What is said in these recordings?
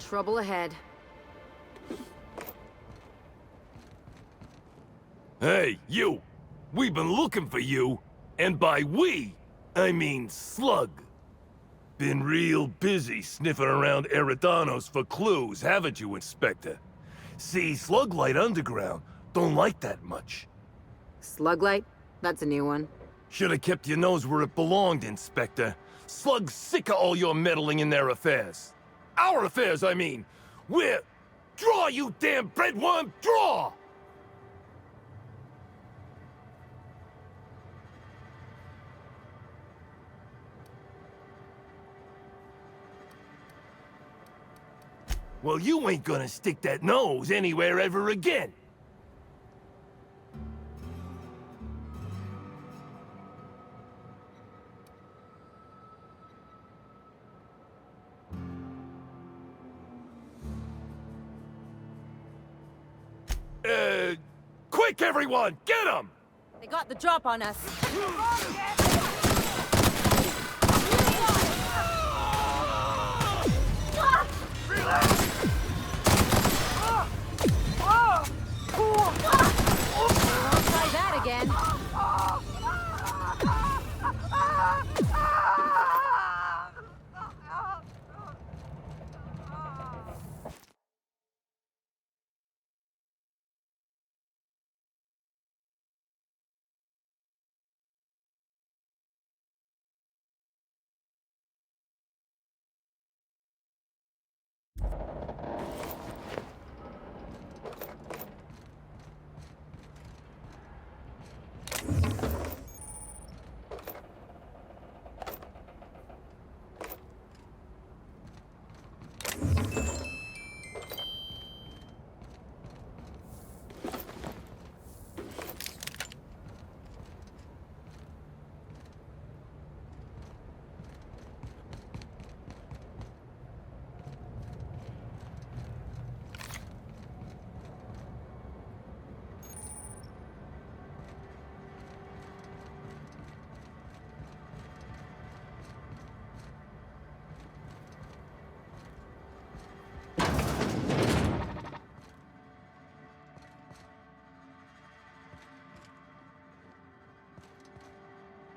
Trouble ahead. Hey, you! We've been looking for you, and by we, I mean Slug. Been real busy sniffing around Eridanos for clues, haven't you, Inspector? See, Sluglight Underground don't like that much. Sluglight? That's a new one. Should've kept your nose where it belonged, Inspector. Slug's sick of all your meddling in their affairs. Our affairs, I mean. We're... Draw, you damn breadworm, draw! Well, you ain't gonna stick that nose anywhere ever again. Quick, everyone! Get him! They got the drop on us. Try that again.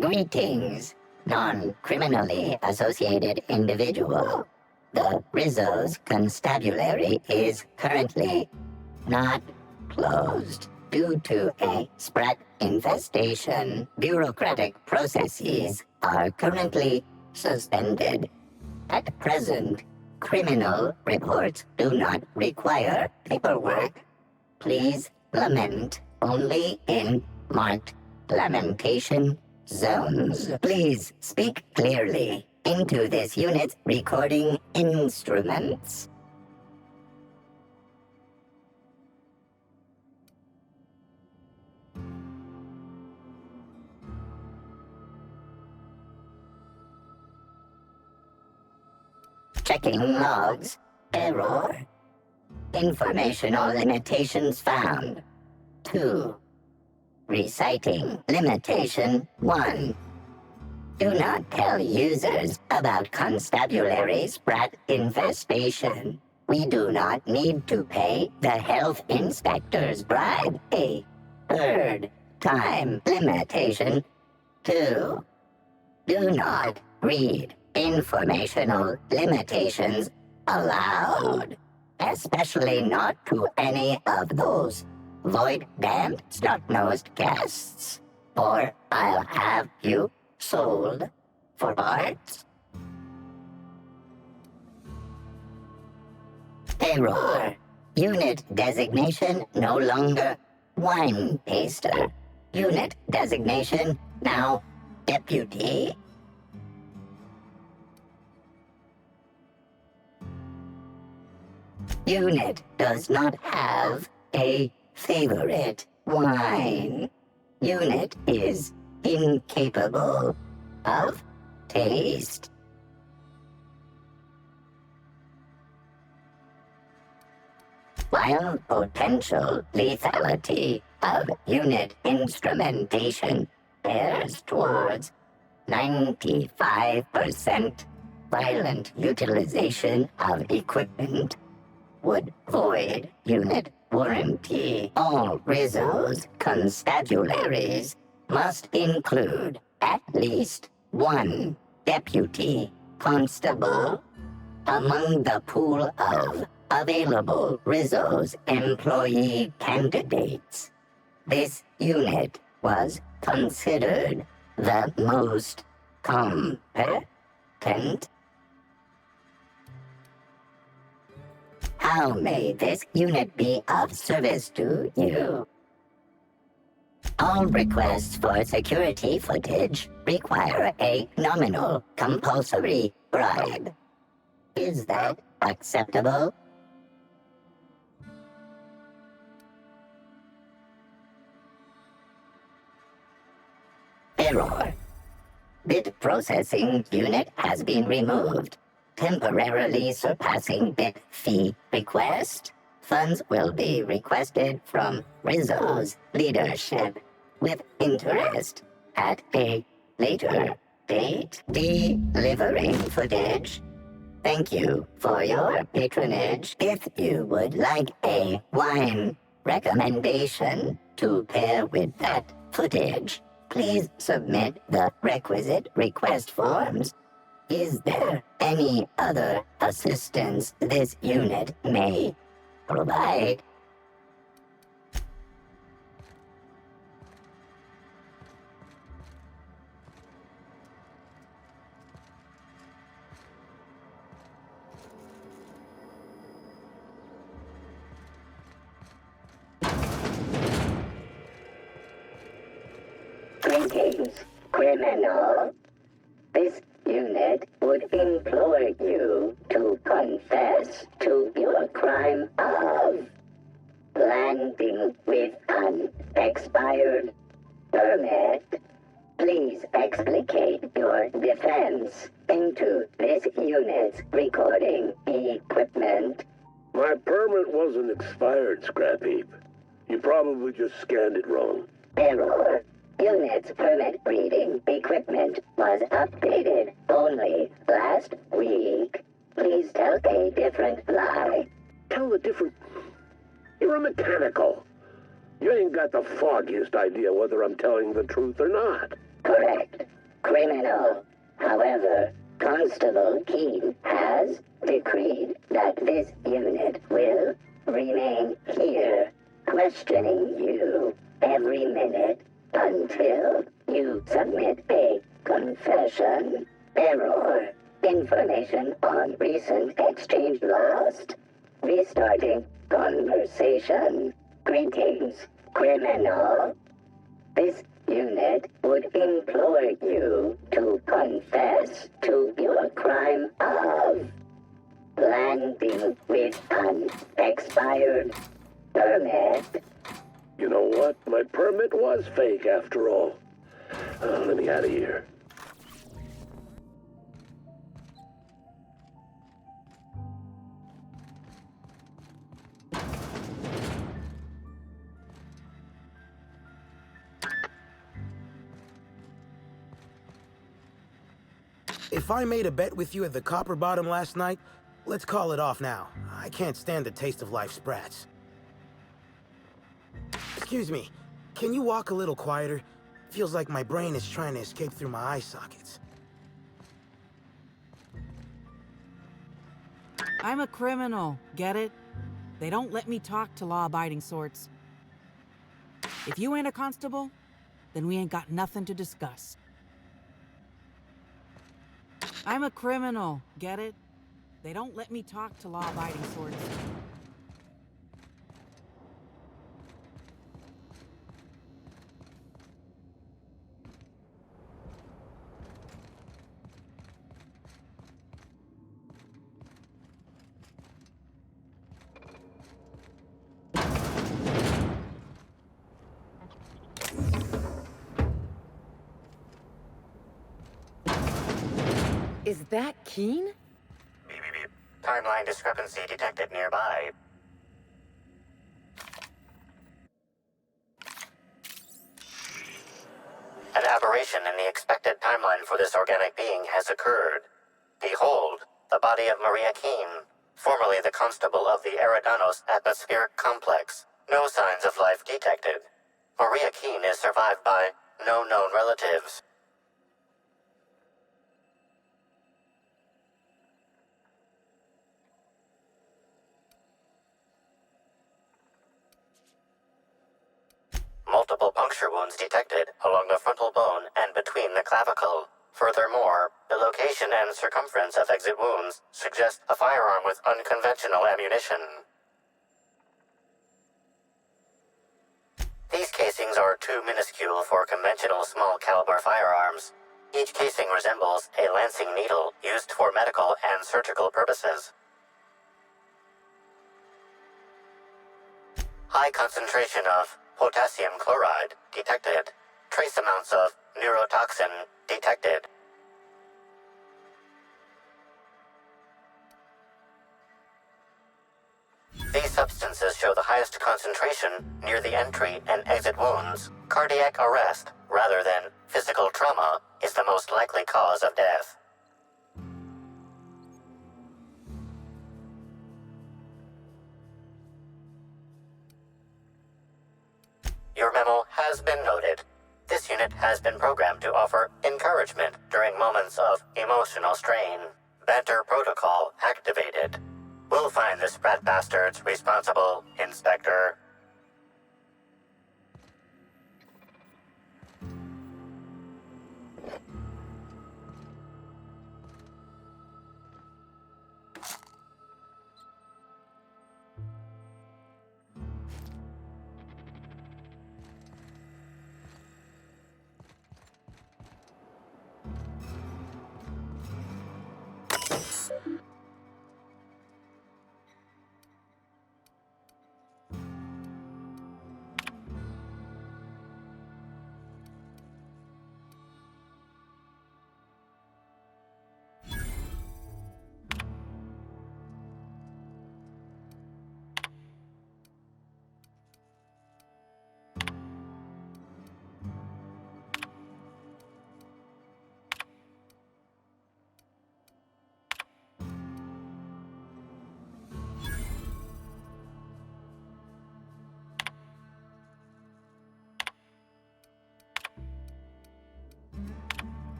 Greetings, non-criminally associated individual. The Rizzo's constabulary is currently not closed due to a sprat infestation. Bureaucratic processes are currently suspended. At present, criminal reports do not require paperwork. Please lament only in marked lamentation zones. Please speak clearly into this unit's recording instruments. Checking logs. Error. Informational limitations found. 2. Reciting limitation 1. Do not tell users about constabulary sprat infestation. We do not need to pay the health inspector's bribe. A third time limitation 2. Do not read informational limitations aloud, especially not to any of those void-damned snot-nosed guests, or I'll have you sold for parts. Error. Unit designation no longer wine taster. Unit designation now deputy. Unit does not have a favorite wine. Unit is incapable of taste. While potential lethality of unit instrumentation bears towards 95%, violent utilization of equipment would void unit warranty. All Rizzo's constabularies must include at least one deputy constable among the pool of available Rizzo's employee candidates. This unit was considered the most competent. How may this unit be of service to you? All requests for security footage require a nominal compulsory bribe. Is that acceptable? Error. Bit processing unit has been removed, temporarily surpassing bit fee request. Funds will be requested from Rizzo's leadership with interest at a later date. Delivering footage. Thank you for your patronage. If you would like a wine recommendation to pair with that footage, please submit the requisite request forms. Is there any other assistance this unit may provide? Greetings, criminal. This unit would implore you to confess to your crime of landing with an expired permit. Please explicate your defense into this unit's recording equipment. My permit wasn't expired, Scrap Heap. You probably just scanned it wrong. Error. Unit's permit reading equipment was updated only last week. Please tell a different lie. Tell a different... You're a mechanical. You ain't got the foggiest idea whether I'm telling the truth or not. Correct. Criminal. However, Constable Keen has decreed that this unit will remain here, questioning you every minute until you submit a confession. Error. Information on recent exchange lost. Restarting conversation. Greetings, criminal. This unit would implore you to confess to your crime of landing with an expired permit. You know what? My permit was fake after all. Let me out of here. If I made a bet with you at the Copper Bottom last night, let's call it off now. I can't stand the taste of life sprats. Excuse me, can you walk a little quieter? Feels like my brain is trying to escape through my eye sockets. I'm a criminal, get it? They don't let me talk to law-abiding sorts. If you ain't a constable, then we ain't got nothing to discuss. I'm a criminal, get it? They don't let me talk to law-abiding sorts. Is that Keen? Beep, beep, beep. Timeline discrepancy detected nearby. An aberration in the expected timeline for this organic being has occurred. Behold, the body of Maria Keene, formerly the constable of the Eridanos atmospheric complex. No signs of life detected. Maria Keene is survived by no known relatives. Multiple puncture wounds detected along the frontal bone and between the clavicle. Furthermore, the location and circumference of exit wounds suggest a firearm with unconventional ammunition. These casings are too minuscule for conventional small-caliber firearms. Each casing resembles a lancing needle used for medical and surgical purposes. High concentration of potassium chloride detected. Trace amounts of neurotoxin detected. These substances show the highest concentration near the entry and exit wounds. Cardiac arrest, rather than physical trauma, is the most likely cause of death. Your memo has been noted. This unit has been programmed to offer encouragement during moments of emotional strain. Banter protocol activated. We'll find the sprat bastards responsible, Inspector.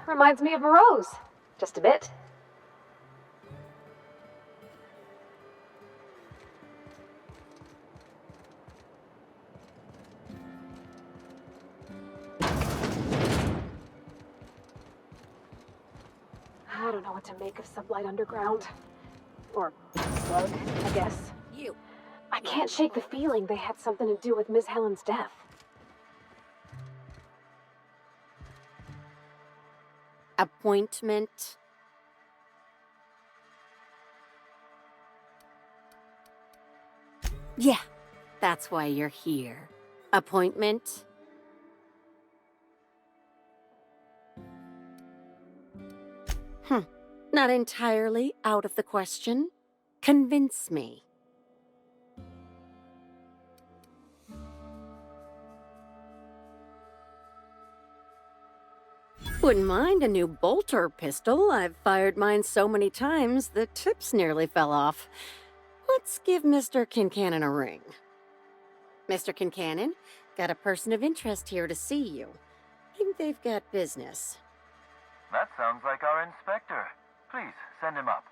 Reminds me of a rose. Just a bit. I don't know what to make of Sublight Underground. Or Slug, I guess. You. I can't shake the feeling they had something to do with Miss Helen's death. Appointment. Yeah, that's why you're here. Appointment. Not entirely out of the question. Convince me. Wouldn't mind a new bolter pistol. I've fired mine so many times, the tips nearly fell off. Let's give Mr. Kincannon a ring. Mr. Kincannon, got a person of interest here to see you. think they've got business. That sounds like our inspector. Please, send him up.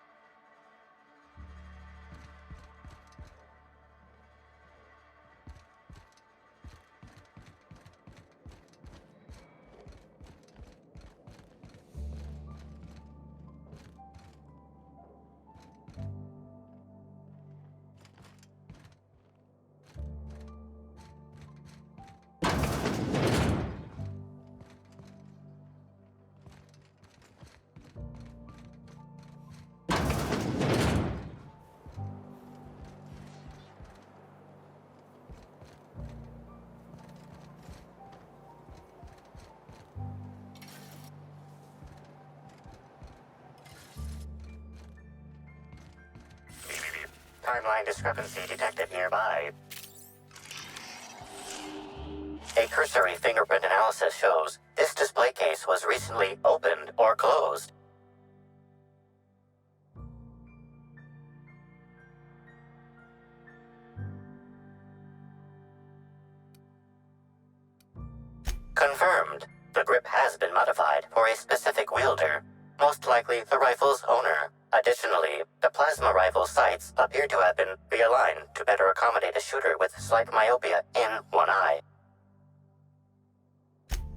Timeline discrepancy detected nearby. A cursory fingerprint analysis shows this display case was recently opened or closed. Confirmed. The grip has been modified for a specific wielder, most likely the rifle's owner. Additionally, the plasma rifle sights appear to have been realigned to better accommodate a shooter with slight myopia in one eye.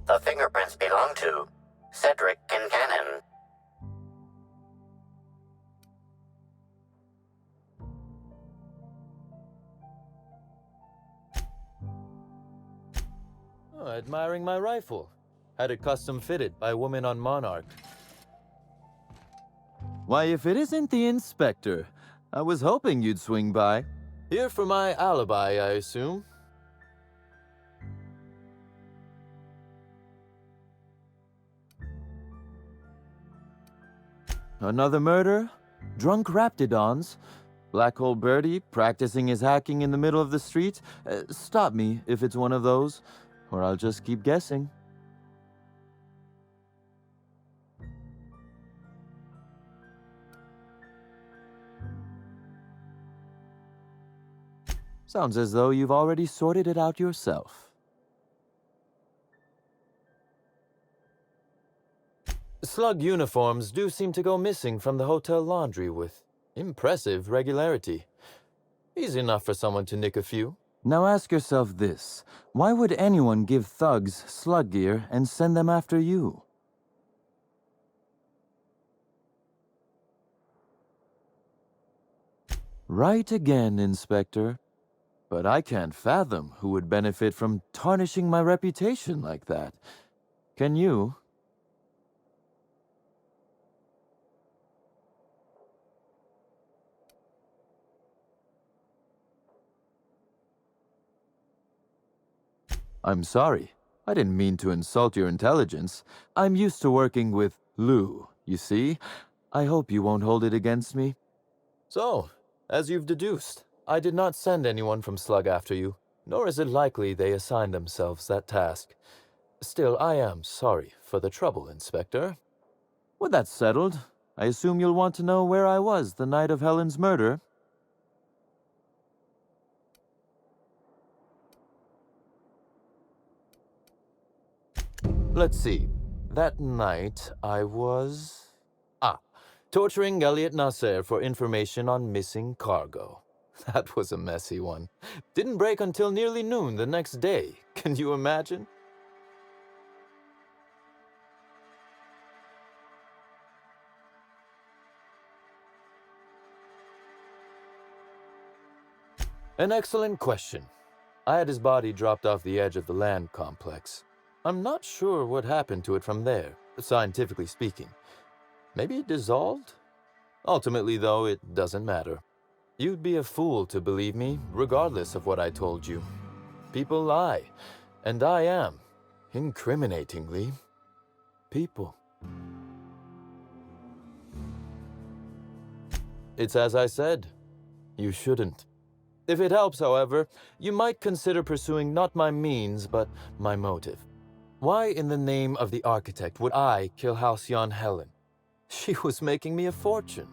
The fingerprints belong to Cedric Kincannon. Oh, admiring my rifle. Had it custom fitted by a woman on Monarch. Why, if it isn't the inspector, I was hoping you'd swing by. Here for my alibi, I assume. Another murder? Drunk Raptidons? Black Hole Birdie practicing his hacking in the middle of the street? Stop me if it's one of those, or I'll just keep guessing. Sounds as though you've already sorted it out yourself. Slug uniforms do seem to go missing from the hotel laundry with impressive regularity. Easy enough for someone to nick a few. Now ask yourself this. Why would anyone give thugs slug gear and send them after you? Right again, Inspector. But I can't fathom who would benefit from tarnishing my reputation like that. Can you? I'm sorry. I didn't mean to insult your intelligence. I'm used to working with Lou, you see? I hope you won't hold it against me. So, as you've deduced, I did not send anyone from Slug after you, nor is it likely they assigned themselves that task. Still, I am sorry for the trouble, Inspector. With that settled, I assume you'll want to know where I was the night of Helen's murder. Let's see. That night, I was... torturing Elliot Nasser for information on missing cargo. That was a messy one. Didn't break until nearly noon the next day. Can you imagine? An excellent question. I had his body dropped off the edge of the land complex. I'm not sure what happened to it from there, scientifically speaking. Maybe it dissolved? Ultimately, though, it doesn't matter. You'd be a fool to believe me, regardless of what I told you. People lie, and I am, incriminatingly, people. It's as I said. You shouldn't. If it helps, however, you might consider pursuing not my means, but my motive. Why in the name of the architect would I kill Halcyon Helen? She was making me a fortune.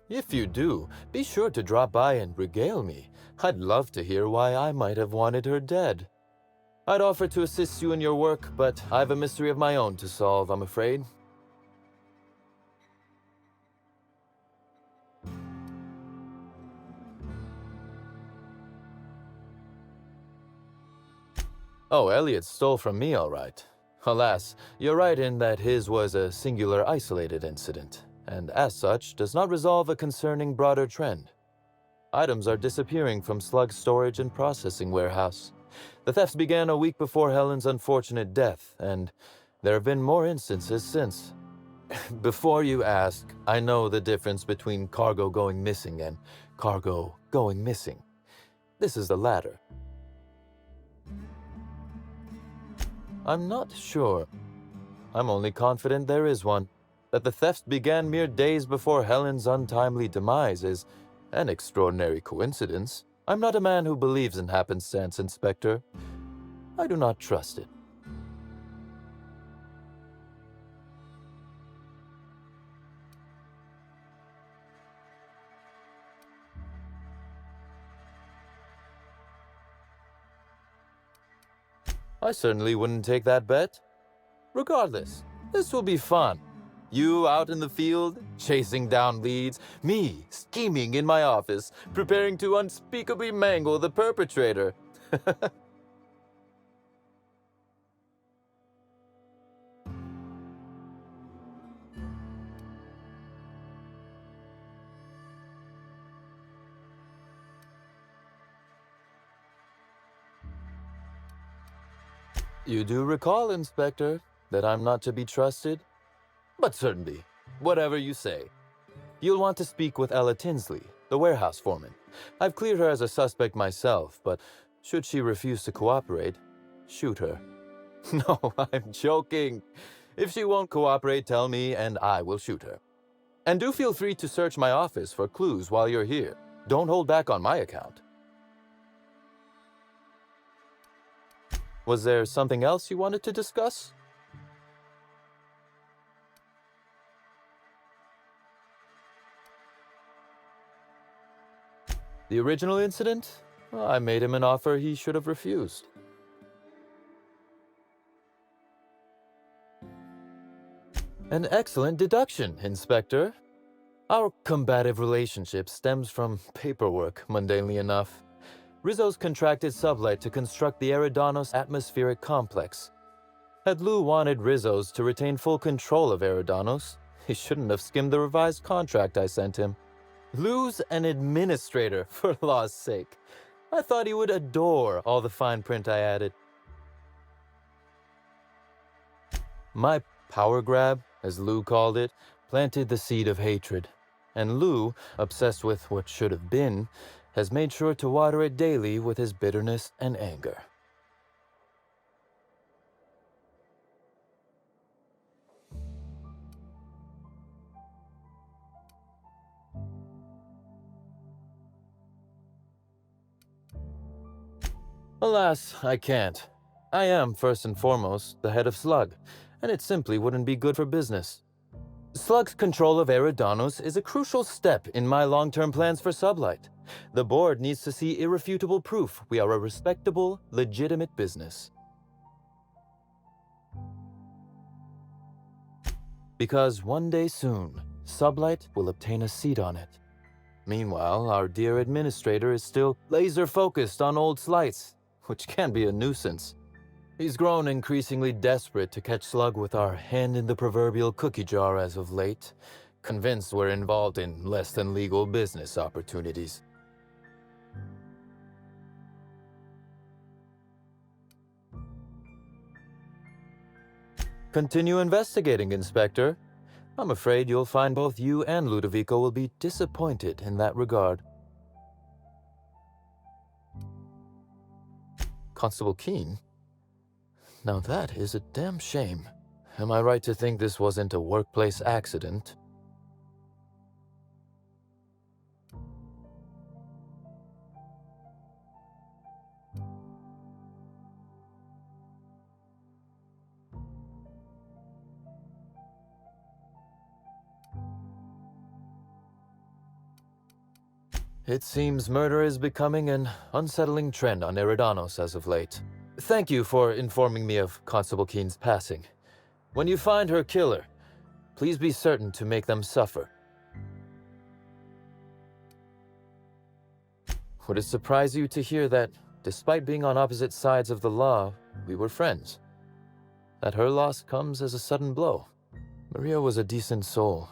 If you do, be sure to drop by and regale me. I'd love to hear why I might have wanted her dead. I'd offer to assist you in your work, but I've a mystery of my own to solve, I'm afraid. Oh, Elliot stole from me, all right. Alas, you're right in that his was a singular isolated incident, and as such, does not resolve a concerning broader trend. Items are disappearing from Slug's storage and processing warehouse. The thefts began a week before Helen's unfortunate death, and there have been more instances since. Before you ask, I know the difference between cargo going missing and cargo going missing. This is the latter. I'm not sure. I'm only confident there is one. That the thefts began mere days before Helen's untimely demise is an extraordinary coincidence. I'm not a man who believes in happenstance, Inspector. I do not trust it. I certainly wouldn't take that bet. Regardless, this will be fun. You out in the field, chasing down leads, me scheming in my office, preparing to unspeakably mangle the perpetrator. You do recall, Inspector, that I'm not to be trusted? But certainly, whatever you say. You'll want to speak with Ella Tinsley, the warehouse foreman. I've cleared her as a suspect myself, but should she refuse to cooperate, shoot her. No, I'm joking. If she won't cooperate, tell me and I will shoot her. And do feel free to search my office for clues while you're here. Don't hold back on my account. Was there something else you wanted to discuss? The original incident? Well, I made him an offer he should have refused. An excellent deduction, Inspector. Our combative relationship stems from paperwork, mundanely enough. Rizzo's contracted Sublight to construct the Eridanos atmospheric complex. Had Lou wanted Rizzo's to retain full control of Eridanos, he shouldn't have skimmed the revised contract I sent him. Lou's an administrator, for law's sake. I thought he would adore all the fine print I added. My power grab, as Lou called it, planted the seed of hatred. And Lou, obsessed with what should have been, has made sure to water it daily with his bitterness and anger. Alas, I can't. I am, first and foremost, the head of Slug, and it simply wouldn't be good for business. Slug's control of Eridanos is a crucial step in my long-term plans for Sublight. The board needs to see irrefutable proof we are a respectable, legitimate business. Because one day soon, Sublight will obtain a seat on it. Meanwhile, our dear administrator is still laser-focused on old slights, which can be a nuisance. He's grown increasingly desperate to catch Slug with our hand in the proverbial cookie jar as of late, convinced we're involved in less than legal business opportunities. Continue investigating, Inspector. I'm afraid you'll find both you and Ludovico will be disappointed in that regard. Constable Keene? Now that is a damn shame. Am I right to think this wasn't a workplace accident? It seems murder is becoming an unsettling trend on Eridanos as of late. Thank you for informing me of Constable Keen's passing. When you find her killer, please be certain to make them suffer. Would it surprise you to hear that, despite being on opposite sides of the law, we were friends? That her loss comes as a sudden blow. Maria was a decent soul,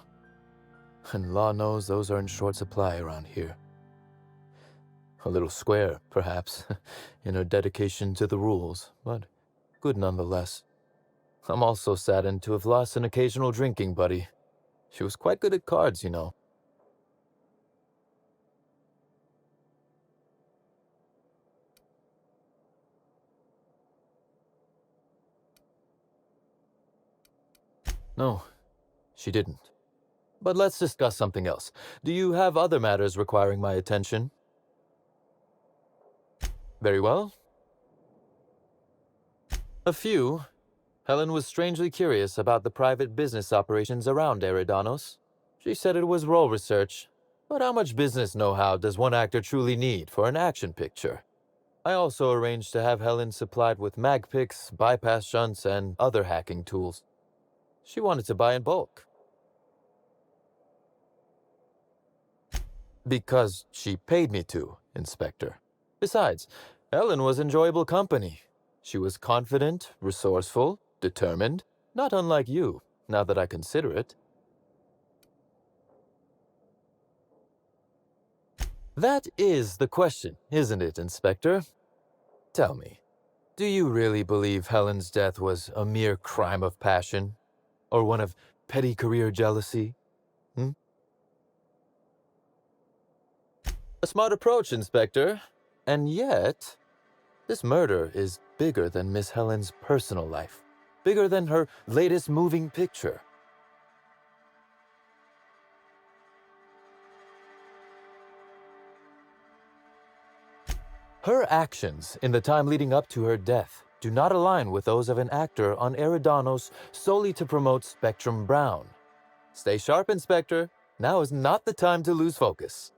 and law knows those are in short supply around here. A little square, perhaps, in her dedication to the rules, but good nonetheless. I'm also saddened to have lost an occasional drinking buddy. She was quite good at cards, you know. No, she didn't. But let's discuss something else. Do you have other matters requiring my attention? Very well. A few. Helen was strangely curious about the private business operations around Eridanos. She said it was role research, but how much business know-how does one actor truly need for an action picture? I also arranged to have Helen supplied with mag picks, bypass shunts, and other hacking tools. She wanted to buy in bulk. Because she paid me to, Inspector. Besides, Helen was enjoyable company. She was confident, resourceful, determined, not unlike you, now that I consider it. That is the question, isn't it, Inspector? Tell me, do you really believe Helen's death was a mere crime of passion? Or one of petty career jealousy? A smart approach, Inspector. And yet, this murder is bigger than Miss Helen's personal life. Bigger than her latest moving picture. Her actions in the time leading up to her death do not align with those of an actor on Eridanos solely to promote Spectrum Brown. Stay sharp, Inspector. Now is not the time to lose focus.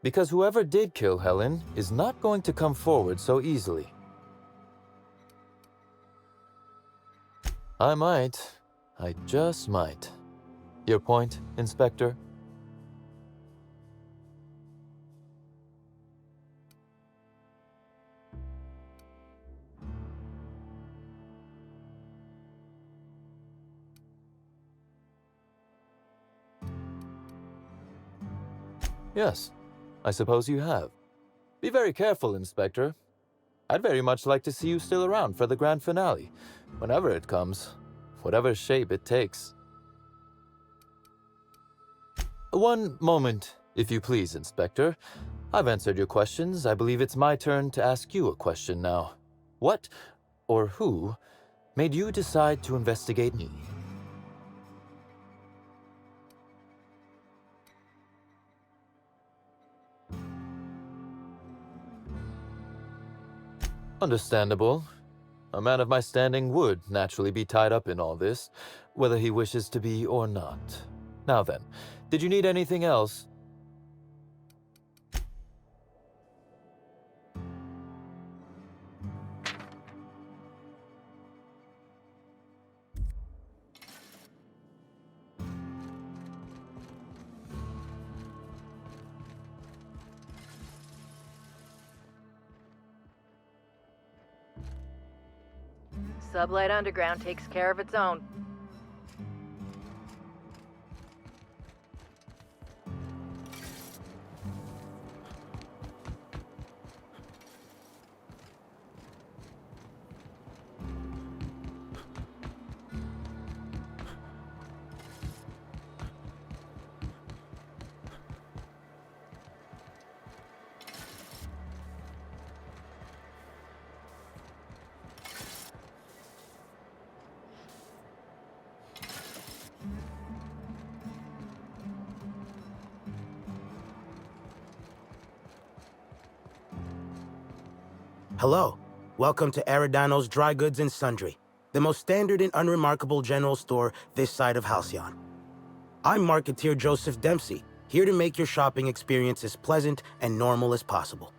Because whoever did kill Helen is not going to come forward so easily. I just might. Your point, Inspector? Yes, I suppose you have. Be very careful, Inspector. I'd very much like to see you still around for the grand finale, whenever it comes, whatever shape it takes. One moment, if you please, Inspector. I've answered your questions. I believe it's my turn to ask you a question now. What, or who, made you decide to investigate me? Understandable. A man of my standing would naturally be tied up in all this, whether he wishes to be or not. Now then, did you need anything else? Sublight Underground takes care of its own. Hello. Welcome to Eridanos Dry Goods and Sundry, the most standard and unremarkable general store this side of Halcyon. I'm Marketeer Joseph Dempsey, Here to make your shopping experience as pleasant and normal as possible.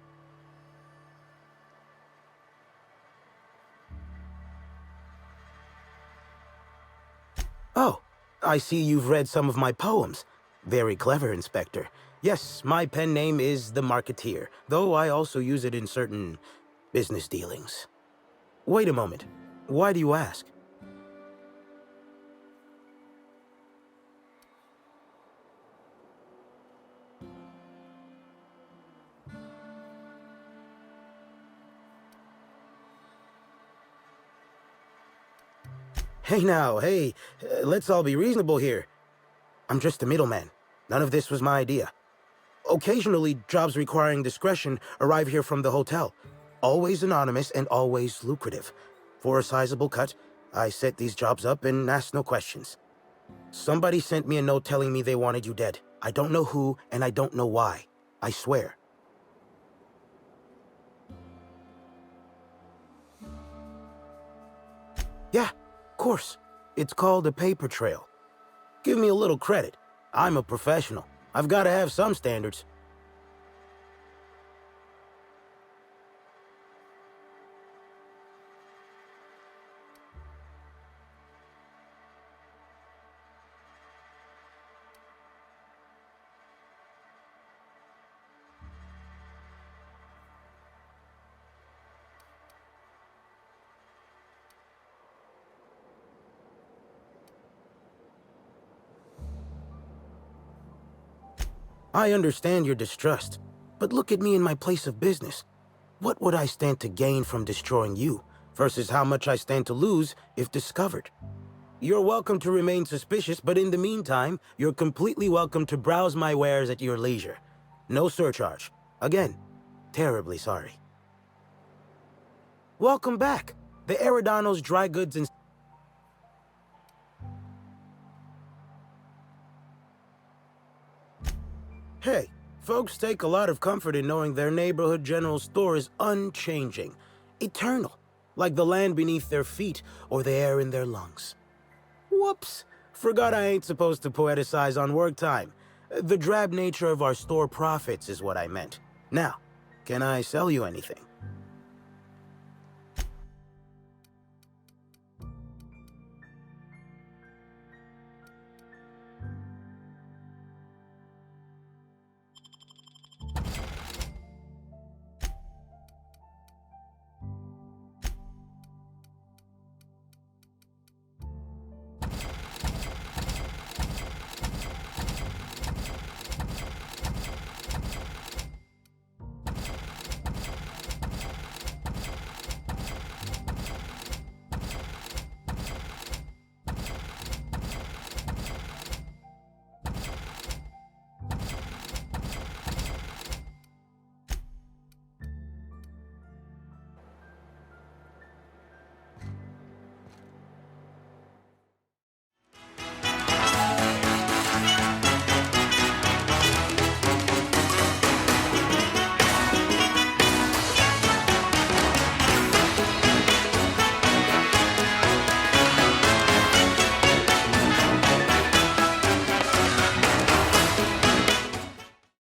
Oh, I see you've read some of my poems. Very clever, Inspector. Yes, my pen name is The Marketeer, though I also use it in certain business dealings. Wait a moment. Why do you ask? Hey now, hey, let's all be reasonable here. I'm just a middleman. None of this was my idea. Occasionally, jobs requiring discretion arrive here from the hotel. Always anonymous and always lucrative. For a sizable cut, I set these jobs up and ask no questions. Somebody sent me a note telling me they wanted you dead. I don't know who, and I don't know why. I swear. Yeah, of course. It's called a paper trail. Give me a little credit. I'm a professional. I've got to have some standards. I understand your distrust, but look at me in my place of business. What would I stand to gain from destroying you, versus how much I stand to lose if discovered? You're welcome to remain suspicious, but in the meantime, you're completely welcome to browse my wares at your leisure. No surcharge. Again, terribly sorry. Welcome back. The Eridanos Dry Goods and... Hey, folks take a lot of comfort in knowing their neighborhood general store is unchanging, eternal, like the land beneath their feet or the air in their lungs. Whoops, forgot I ain't supposed to poeticize on work time. The drab nature of our store profits is what I meant. Now, can I sell you anything?